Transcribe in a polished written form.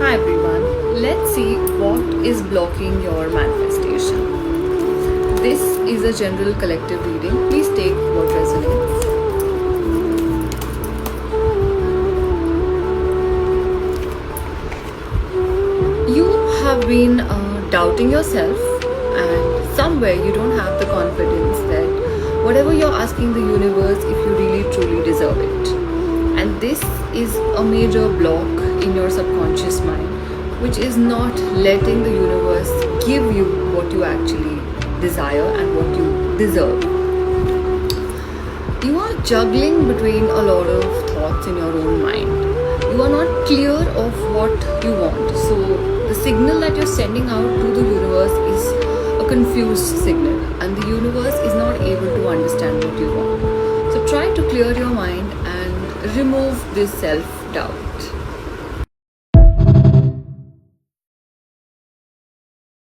Hi everyone, let's see what is blocking your manifestation. This is a general collective reading. Please take what resonates. You have been doubting yourself, and somewhere you don't have the confidence that whatever you're asking the universe, if you really truly deserve it. And this is a major block in your subconscious mind, which is not letting the universe give you what you actually desire and what you deserve. You are juggling between a lot of thoughts in your own mind. You are not clear of what you want. So the signal that you're sending out to the universe is a confused signal, and the universe is not able to understand what you want. So try to clear your mind and remove this self-doubt.